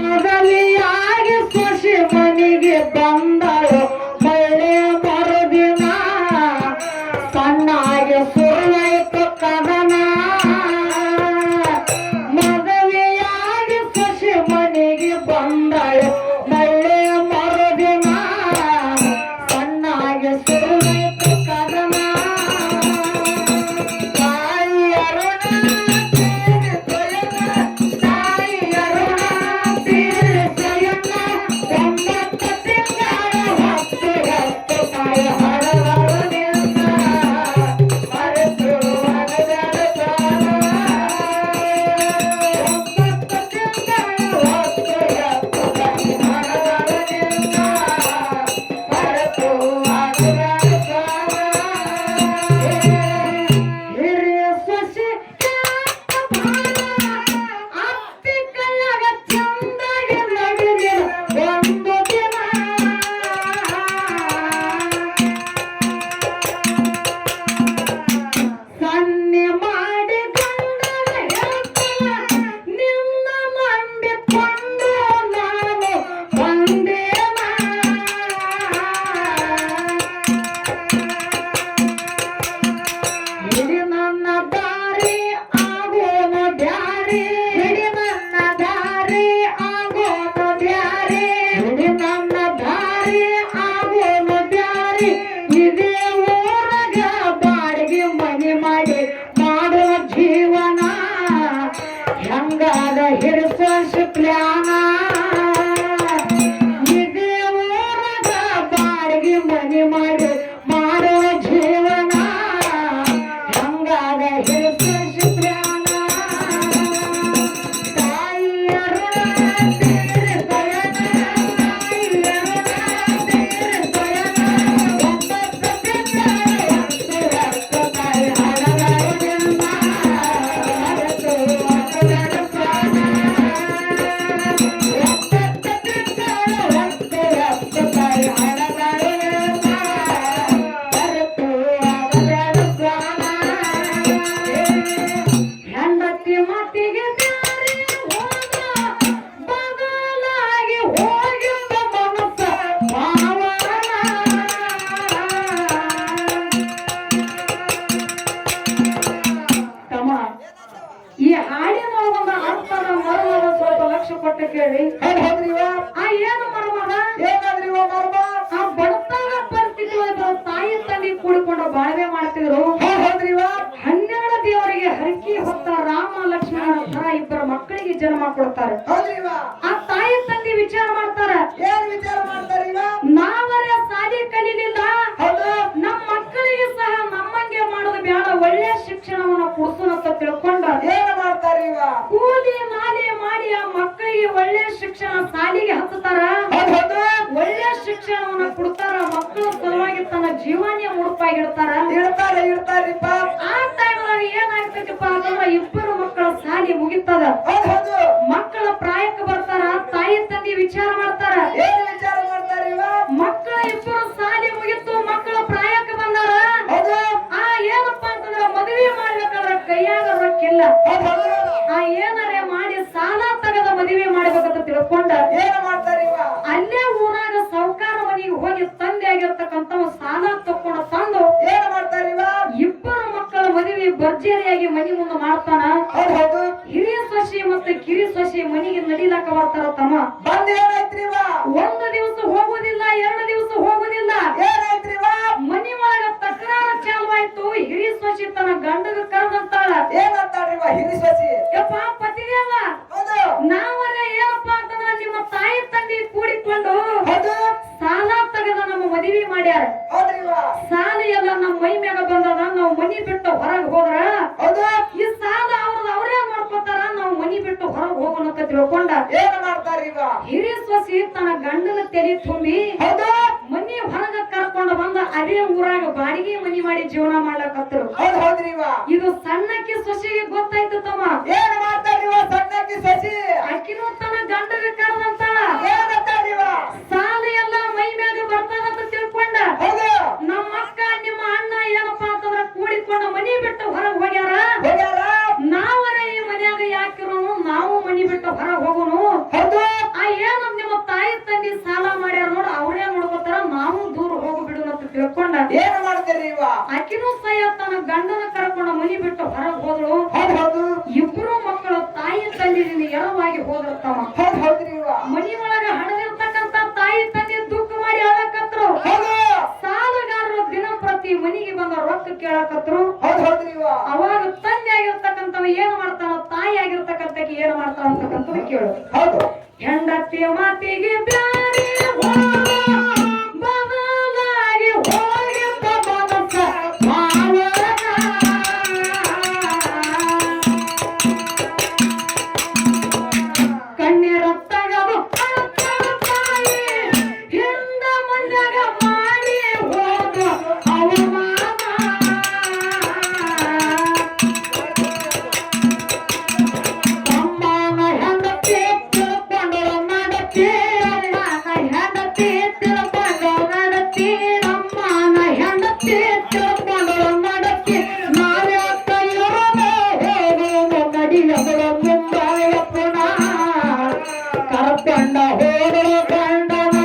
ಮದುವೆಯಾಗಿ ಸೊಸೆ ಮನೆಗೆ ಬಂದಳು ಮಳೆ ಮರುದಿನ ಸಣ್ಣಾಗಿ ಸುರುವಾಯ್ತು ಕದನ ಮದುವೆಯಾಗಿ ಸೊಸೆ ಮನೆಗೆ ಬಂದಳು ಮಳೆ ಮರುದಿನ ಸಣ್ಣಾಗಿ ಸುರುವಾಯ್ತು ಕದನ ಬಾಳ್ವೆ ಮಾಡ್ತಿದ್ರು 12 ದೇವರಿಗೆ ಹರಕೆ ಹೊತ್ತ ರಾಮ ಲಕ್ಷ್ಮಣ ಇಬ್ಬರು ಮಕ್ಕಳಿಗೆ ಜನ್ಮ ಕೊಡ್ತಾರೆ. ಆ ತಾಯಿ ತಂದೆ ವಿಚಾರ ಮಾಡ್ತಾರ, ನಾವರೇ ಸಾಲಿ ಕಲಿಲಿಲ್ಲ, ನಮ್ಮ ಮಕ್ಕಳಿಗೆ ಸಹ ನಮ್ಮಂಗೆ ಮಾಡೋದು ಬೇಡ, ಒಳ್ಳೆ ಶಿಕ್ಷಣವನ್ನ ಕೊಡ್ಸೋಣ ಅಂತ ತಿಳ್ಕೊಂಡ ಏನ್ ಮಾಡ್ತಾರೆ, ಕೂಲಿ ನಾಲಿ ಮಾಡಿ ಆ ಮಕ್ಕಳಿಗೆ ಒಳ್ಳೆ ಶಿಕ್ಷಣ ಸಾಲಿಗೆ ಹಚ್ಚುತ್ತಾರ, ಒಳ್ಳೆ ಶಿಕ್ಷಣವನ್ನ ಕೊಡ್ತಾರ, ಮಕ್ಕಳ ಸಲುವಾಗಿ ತನ್ನ ಜೀವನ ಮುಡುಪಾಗಿಡ್ತಾರ. ಆ ಟೈಮ್ನಲ್ಲಿ ಏನಾಗ್ತೈತಿಪ್ಪ ಅಂತಂದ್ರ ಇಬ್ಬರು ಮಕ್ಕಳ ಸಾಲಿ ಮುಗಿತದ, ಮಕ್ಕಳ ಪ್ರಾಯಕ್ಕೆ ಬರ್ತಾರ. ತಾಯಿ ತಂದೆ ವಿಚಾರ ಮಾಡ್ತಾರ, ಮಕ್ಕಳ ಇಬ್ಬರು ಸಾಲಿ ಮುಗಿತು, ಮಕ್ಕಳ ಪ್ರಾಯಕ್ಕೆ ಬಂದಾರ. ಏನಪ್ಪಾ ಅಂತಂದ್ರ ಮದುವೆ ಮಾಡ್ಬೇಕಾದ್ರ ಕೈಯಾಗ ರೊಕ್ಕಿಲ್ಲ, ಏನಾರೇ ಮಾಡಿ ಸಾಲ ತಗದ ಮದುವೆ ಮಾಡ್ಬೇಕಂತ ತಿಳ್ಕೊಂಡ ಏನ್ ಮಾಡ್ತಾರ, ಅಲ್ಲೇ ಊರಾಗ ಸಾಹುಕಾರ ಮನೆಗೆ ಹೋಗಿ ತಂದೆ ಆಗಿರ್ತಕ್ಕಂಥ ಸಾಲ ತಕೊಂಡು ತಂದು ಏನ್ ಮಾಡ್ತಾರ, ಇಬ್ಬರು ಮಕ್ಕಳ ಮದುವೆ ಭರ್ಜರಿಯಾಗಿ ಮನಿ ಮುಂದೆ ಮಾಡ್ತಾನ. ಹಿರಿಯ ಸೊಸಿ ಮತ್ತೆ ಕಿರಿ ಸೊಸಿ ಮನೆಗೆ ನಡಿಲಾಕ ಬರ್ತಾರ. ತಮ್ಮ ಒಂದು ದಿವಸ ಹೋಗುದಿಲ್ಲ, 2 ದಿವಸ ಹೋಗುದಿಲ್ಲ, ಮನಿ ಒಳಗ ತಕರಾರು ಚಾಲುವಾಯ್ತು. ಹಿರಿಯ ಸೊಸಿ ತನ್ನ ಗಂಡಗ ಕರೆದಂತಾಳ, ಯಪ್ಪ ಪತಿದೇವ, ನಾವರೇ ಏನಪ್ಪಾ ಅಂತಂದ್ರ ನಿಮ್ಮ ತಾಯಿ ತಂದೆ ಕೂಡಿಕೊಂಡು ಸಾಲ ತೆಗೆದ ನಮ್ಮ ಮದುವೆ ಮಾಡ್ಯಾರ, ಸಾಲ ಎಲ್ಲ ನಮ್ಮ ಮೈ ಮ್ಯಾಗ ಬಂದದ, ನಾವು ಮನಿ ಬಿಟ್ಟು ಹೊರಗೆ ಹೋದ್ರ ಈ ಸಾಲ ಅವ್ರೇ ಮಾಡ್ಕೊತಾರ, ನಾವು ಮನಿ ಬಿಟ್ಟು ಹೊರಗೆ ಹೋಗೋಣ ಅಂತ ತಿಳ್ಕೊಂಡ ಏನ್ ಮಾಡ್ತಾರ, ಹಿರಿಯ ಸೊಸಿ ತನ್ನ ಗಂಡನ ತೆಲಿ ತುಂಬಿ ಮನಿ ಹೊರಗ ಕರ್ಕೊಂಡು ಬಂದ ಅದೇ ಊರಾಗ ಬಾಡಿಗೆ ಮನಿ ಮಾಡಿ ಜೀವನ ಮಾಡ್ಲಕತ್ತರು. ಇದು ಸಣ್ಣಕ್ಕೆ ಸೊಸಿಗೆ ಗೊತ್ತಾಯ್ತು. ತಮ್ಮ ಏನ್ ಮಾಡ್ತಾರ ಸಣ್ಣಕ್ಕೆ ಸೊಸಿ, ಅಕ್ಕಿನೂ ತನ್ನ ಗಂಡಗ ಕರೆದಂತಾಳ, ಸಾಲ ಎಲ್ಲ ಮೈ ಮ್ಯಾಗ ಬರ್ತದಂತ ತಿಳ್ಕೊಂಡ ನಮ್ಮ ಅಕ್ಕ ನಿಮ್ಮ ಅಣ್ಣ ಏನಪ್ಪಾ ಅಂತಂದ್ರ ಕೂಡಿಕೊಂಡು ಮನಿ ಬಿಟ್ಟು ಹೊರಗೆ ಹೋಗ್ಯಾರ, ನಾವರ ಈ ಮನ್ಯಾಗ ಯಾಕಿರೋನು, ನಾವು ಮನಿ ಬಿಟ್ಟು ಹೊರಗೆ ಹೋಗೋನು. ಆಕಿನೂ ಸಹ ತನ್ನ ಗಂಡನ ಕರ್ಕೊಂಡು ಮನಿ ಬಿಟ್ಟು ಹೊರಗೆ ಹೋದಳು. ಇಬ್ರು ಮಕ್ಕಳು ತಾಯಿ ತಂದಿದ್ದೀನಿ ಎರವಾಗಿ ಹೋದಿರ್ತಾವ. ಮನಿ ಒಳಗ ಹಣದಿರ್ತಕ್ಕಂತ ತಾಯಿ ತಂದೆ ದುಃಖ ಮಾಡಿ ಅಳಕತ್ರು. ಸಾಲಗಾರರು ದಿನ ಪ್ರತಿ ಮನಿಗೆ ಬಂದ ರೊಕ್ಕ ಕೇಳಕತ್ರು. ಅವಾಗ ತಂದೆ ಆಗಿರ್ತಕ್ಕಂಥವ ಏನ್ ಮಾಡ್ತಾನ, ತಾಯಿ ಆಗಿರ್ತಕ್ಕಂಥ ಏನ್ ಮಾಡ್ತಾನ ಅಂತಕ್ಕಂಥದ್ದು ಕೇಳು. ಹೆಂಡತಿ ಮಾತಿಗೆ ಬ್ಯಾರೆ ಬದಲಾಗಿ ಹೋಗಿದ್ದ ಮನಸ್ಸ ಕಣ್ಣೀರ ತಗದು ತಾಯಿ ಹಿಂದ ಮಂಡ್ಯಾಗ ಮಾಡಿ ಹೋದ ಅವಮಾನ. ತಮ್ಮನ ಹೆಂಡತಿ ತಿಳ್ಕೊಂಡರ ನಡತಿ, ಅಮ್ಮನ ಹೆಂಡತಿ ತಿಳ್ಕೊಂಡರ ನಡತಿ, ಅಮ್ಮನ ಹೆಂಡತಿ ತಿಳ್ಕೊಂಡರ ನಡತಿ. ನಾವ್ಯಾಕ ಇರೋಣ ಹೋಗೋಣ ನಡಿಯಗಳ ಮುಂಬಾಯ ಪುನಃ ಕರ್ಕೊಂಡ ಹೋದರ ಗಂಡನ.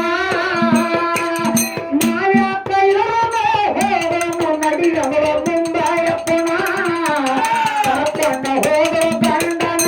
ನಾವ್ಯಾಕ ಇರೋಣ ಹೋಗೋಣ ನಡಿಯಗಳ ಮುಂಬಾಯ ಪುನಃ ಕರ್ಕೊಂಡ ಹೋದರ ಗಂಡನ.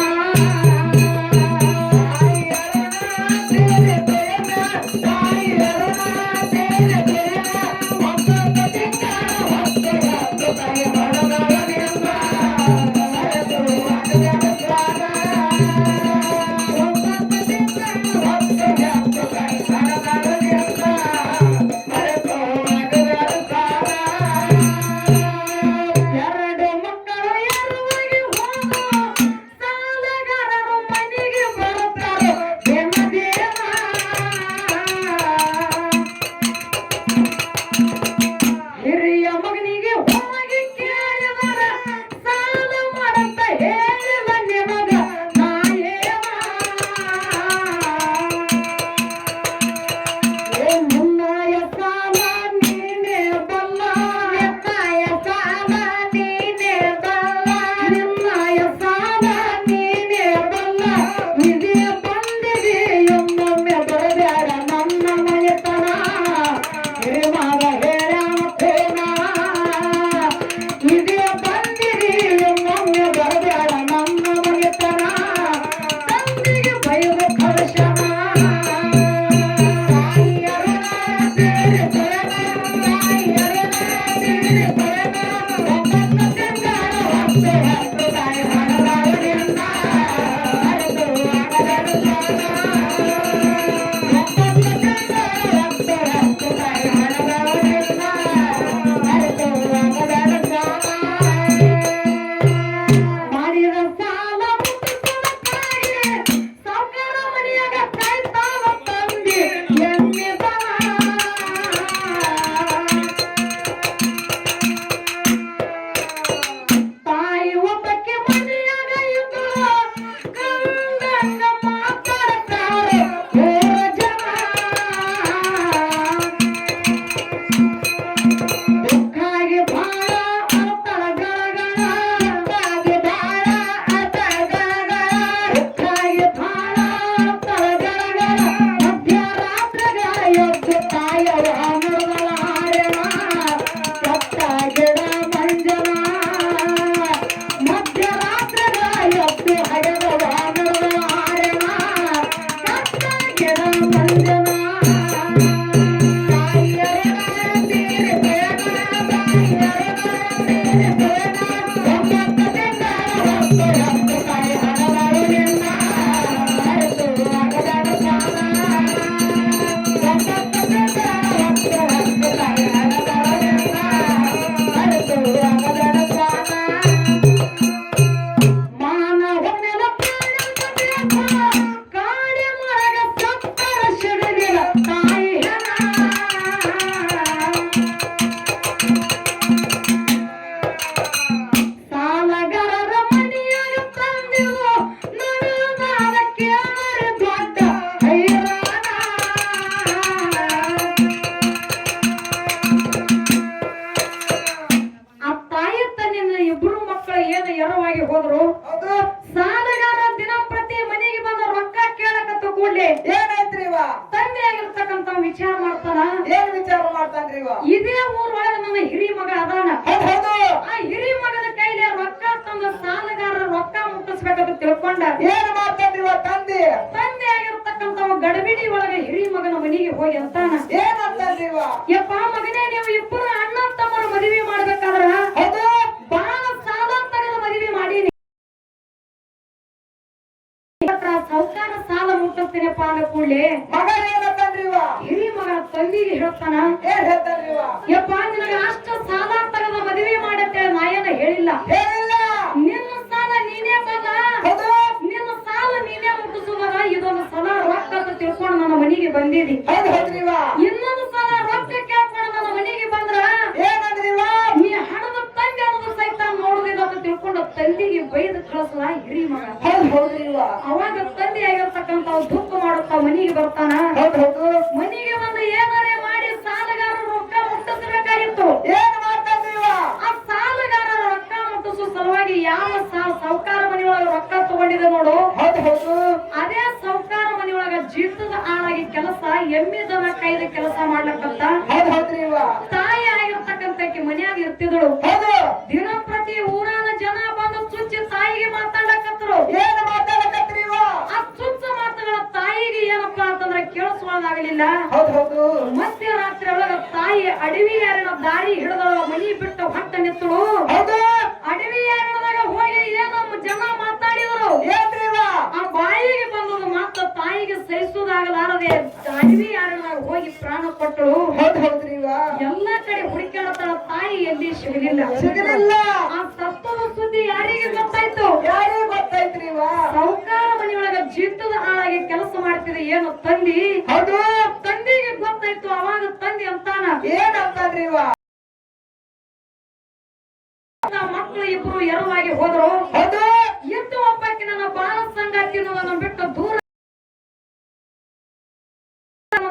ಏನೈತ್ರಿ ಇವ ತಂದೆ ಆಗಿರ್ತಕ್ಕಂತ ವಿಚಾರ ಮಾಡ್ತಾನ. ಏನ್ ವಿಚಾರ ಮಾಡ್ತಾನ್ರಿ ಇವ ಇದೇ ಊರೊಳಗೆ ನನ್ನ ಹಿರಿ ಮಗ ಅದಾನ. ಹೌದು ಆ ಹಿರಿ ಮಗನ ಕೈಲಿ ರೊಕ್ಕ ತಂದ ಸಾಲಗಾರರ ರೊಕ್ಕ ಮುಟ್ಟಿಸ್ಬೇಕಂತ ತಿಳ್ಕೊಂಡ ಏನ್ ಮಾಡ್ತಾನ್ರಿ ಇವ ತಂದೆ ಆಗಿರ್ತಕ್ಕಂತ ಗಡಬಿಡಿ ಒಳಗೆ ಹಿರಿ ಮಗನ ಮನೆಗೆ ಹೋಗಿ ಅಂತಾನ. ಏನ್ ಅಂತಾನ್ರಿ ಇವ ಯಪ್ಪ ಮಗನೇ, ನೀವು ಇಬ್ಬರು ಅಣ್ಣ ತಮ್ಮರ ಮದುವೆ ಮಾಡ್ಬೇಕಾದ್ರ ಹೌದು ಬಹಳ ಸಾಲ ತಗದ ಮದುವೆ ಮಾಡೀನಿ. ಸೌಕಾರ ಸಾಲ ಮುಟ್ಟಿಸ್ತೀನಪ್ಪ ಅಂದ ಕೂಡ್ಲೆ ಮಗ ಏನಂತಾನ್ರಿ ಇವ ಹಿರಿ ಮಗ ತಂದಿಗೆ ಹೇಳ್ತಾನ. ಏನ್ ಹೇಳ್ತಾನ್ರಿ ಇವ ಯಪ್ಪ ನಿನಗೆ ಅಷ್ಟು ಸಾಲ ತಗದ ಮದುವೆ ಮಾಡತ್ತೇಳಿ ನಾಯನ ಹೇಳಿಲ್ಲ. ಹೇಳಿಲ್ಲ ನಿನ್ನ ಸಾಲ ನೀನೇ ಬಲ್ಲ, ಹೌದು ನಿನ್ನ ಸಾಲ ನೀನೇ ಮುಟ್ಟಿಸುವಾಗ ಇದೊಂದು ಸಲ ರೊಕ್ಕ ಅಂತ ತಿಳ್ಕೊಂಡು ನನ್ನ ಮನೆಗೆ ಬಂದಿದಿ. ಹೌದು ಹೌದ್ರಿ ಇವ ಇನ್ನೊಂದು ಸಲ ರೊಕ್ಕ ಕೇಳ್ಕೊಂಡು ನನ್ನ ಮನೆಗೆ ಬಂದ್ರ ಏನಂದ್ರಿ ಇವ ನೀ ಹಣದ ತಂದೆ ಅನ್ನೋದು ಸಹಿತ ನೋಡುದಿಲ್ಲ ಅಂತ ತಿಳ್ಕೊಂಡು ತಂದೆಗೆ ಬೈದು ಕಳಿಸಲ ಹಿರಿ ಮಗ. ಹೌದು ಹೌದ್ರಿ ಇವ ಅವಾಗ ತಂದೆ ಆಗಿರ್ತಕ್ಕಂತ ದುಃಖ ಮಾಡುತ್ತಾ ಮನೆಗೆ ಬರ್ತಾನ. ಹೌದು ಹೌದು ಮನೆಗೆ ಬಂದು ಏನಾರೇ ಮಾಡಿ ಸಾಲಗಾರರ ರೊಕ್ಕ ಮುಟ್ಟಿಸಬೇಕಾಗಿತ್ತು. ಏನ್ ಮಾಡ್ತಾನ್ರಿ ಇವ ಆ ಸಾಲಗಾರರ ರೊಕ್ಕ ಮುಟ್ಟಿಸುವ ಸಲುವಾಗಿ ಯಾವ ಸಾಹುಕಾರ ಮನೆಯೊಳಗ ರೊಕ್ಕ ತಗೊಂಡಿದೆ ನೋಡು, ಹೌದು ಹೌದು ಅದೇ ಸಾಹುಕಾರ ಮನೆಯೊಳಗ ಜೀತದ ಆಳಾಗಿ ಕೆಲಸ ಎಮ್ಮೆ ದನ ಕೈದ ಕೆಲಸ ಮಾಡ್ಲಕ್ಕಂತ ಹೌದು ಹೌದ್ರಿ ಇವ ತಾಯಿ ಆಗಿರ್ತಕ್ಕಂತಕ್ಕೆ ಮನ್ಯಾಗ ಇರ್ತಿದಳು. ಹೌದು ದಿನಪ್ರತಿ ಊರಾನ ಜನ ಬಂದು ಚುಚ್ಚಿ ತಾಯಿಗೆ ಮಾತಾಡಕತ್ತರು. ಏನ್ ಮಾತಾಡಕತ್ರಿ ಇವ ಆ ಚುಚ್ಚ ಮಾತುಗಳ ತಾಯಿಗೆ ಏನಪ್ಪಾ ಅಂತಂದ್ರೆ ಕೇಳಿಸುವಾಗಲಿಲ್ಲ. ಹೌದು ಹೌದು ಮಧ್ಯರಾತ್ರಿ ಒಳಗ ತಾಯಿ ಅಡವಿ ಯಾರಿನ ದಾರಿ ಹಿಡಿದಳ, ಮನಿ ಬಿಟ್ಟು ಹೊಟ್ಟ ನಿತ್ತಳು. ಹೌದು ಅಡವಿ ಯಾರಿನದಾಗ ಹೋಗಿ ಏನಮ್ಮ ಜನ ಮಾತಾಡಿದ್ರು. ಏನ್ರಿ ಇವ ಆ ಬಾಯಿಗೆ ಬಂದದ ಮಾತ್ರ ತಾಯಿಗೆ ಸಹಿಸುವುದಾಗಲಾರದೆ ಅಡವಿ ಯಾರಿನಾಗ ಹೋಗಿ ಪ್ರಾಣ ಕೊಟ್ಟಳು. ಹೌದು ಹೌದ್ರಿ ಇವ ಎಲ್ಲ ಕಡೆ ಹುಡುಕಾಡತಾಳ, ತಾಯಿ ಎಲ್ಲಿ ಸಿಗಲಿಲ್ಲ. ಸಿಗಲಿಲ್ಲ ಆ ಸತ್ತದ ಸುದ್ದಿ ಯಾರಿಗೆ ಗೊತ್ತಾಯ್ತು? ಯಾರಿಗೆ ಗೊತ್ತಾಯ್ತ್ರಿ ಇವ ಸಾಹುಕಾರ ಮನೆಯೊಳಗ ಜೀತದ ಆಳಾಗಿ ಕೆಲಸ ಮಾಡ್ತಿದೆ ಏನು ತಂದಿ. ಹೌದು ತಂದೆಗೆ ಗೊತ್ತಾಯ್ತು. ಅವಾಗ ತಂದೆ ಅಂತಾನ, ಏನ್ ಅಂತಾನ್ರಿ ಇವ ಮಕ್ಕಳು ಇಬ್ರು ಎರವಾಗಿ ಹೋದ್ರು. ಹೌದು ಎದ್ದು ಒಬ್ಬಾಕಿ ನನ್ನ ಬಾಳ ಸಂಗಾತಿ ಅನ್ನೋದನ್ನ ಬಿಟ್ಟು ದೂರ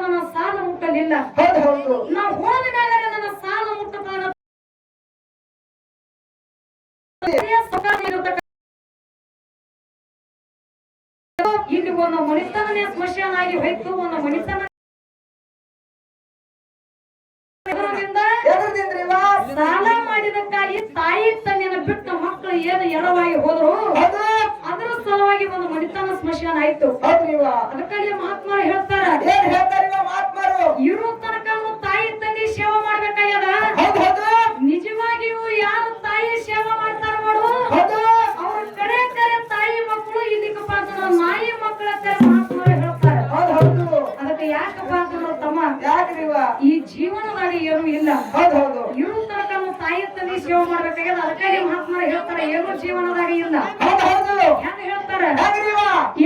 ನನ್ನ ಸಾಲ ಮುಟ್ಟಲಿಲ್ಲ. ಹೌದು ಹೌದು ನಾವು ಹೋದ ಮೇಲೆ ನನ್ನ ಸಾಲ ಮುಟ್ಟುತ್ತಾನ. ಇಲ್ಲಿ ಒಂದು ಮಣಿತನನೇ ಸ್ಮಶಾನ ಆಗಿ ಹೋಯ್ತು. ಒಂದು ಮಣಿತನ ಎದ್ರದಿಂದ್ರಿ ಇವ ಸಾಲ ಮಾಡಿದಕ್ಕಾಗಿ ತಾಯಿ ತಂದೆನ ಬಿಟ್ಟು ಮಕ್ಕಳು ಏನು ಎರವಾಗಿ ಹೋದ್ರು. ಹೌದು ಅದರ ಸಲುವಾಗಿ ಒಂದು ಮಣಿತನ ಸ್ಮಶಾನ ಆಯ್ತು. ಹೌದ್ರಿ ಇವ ಅದಕ್ಕಾಗಿ ಮಹಾತ್ಮ ಹೇಳ್ತಾರ, ಏನ್ ಹೇಳ್ತಾರಿ ಇವ ಮಹಾತ್ಮರು ಇರೋ ತನಕ ತಾಯಿ ತಂದೆ ಸೇವೆ ಮಾಡ್ಬೇಕಾಗ್ಯದ. ಹೌದು ಹೌದು ನಿಜವಾಗಿಯೂ ಯಾರು ತಾಯಿ ಸೇವೆ ಮಾಡ್ತಾರ ನೋಡು, ಹೌದು ಅವ್ರ ಕರೆ ಕರೆ ತಾಯಿ ಮಕ್ಕಳು ಇದಕ್ಕಪ್ಪ ಅಂತಂದ್ರ ನಾಯಿ ಮಕ್ಕಳ ಕರೆ ಮಹಾತ್ಮರು ಹೇಳ್ತಾರೆ. ಹೌದು ಹೌದು ಅದಕ್ಕೆ ಯಾಕಪ್ಪ ಅಂತಂದ್ರ ತಮ್ಮ, ಯಾಕ್ರಿ ಇವ ಈ ಜೀವನದಾಗ ಏನು ಇಲ್ಲ. ಹೌದು ಹೌದು ಇರೋ ತನಕ ತಾಯಿ ತಂದೆ ಸೇವೆ ಮಾಡ್ಬೇಕಾಗ್ಯದ. ಅದಕ್ಕಾಗಿ ಮಹಾತ್ಮರು ಹೇಳ್ತಾರೆ, ಏನು ಜೀವನದಾಗ ಇಲ್ಲ. ಹೌದು ಹೌದು ಹೆಂಗ ಹೇಳ್ತಾರೆ? ಯಾಕ್ರಿ ಇವ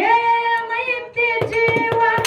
ಏನೈತಿ ಜೀವನ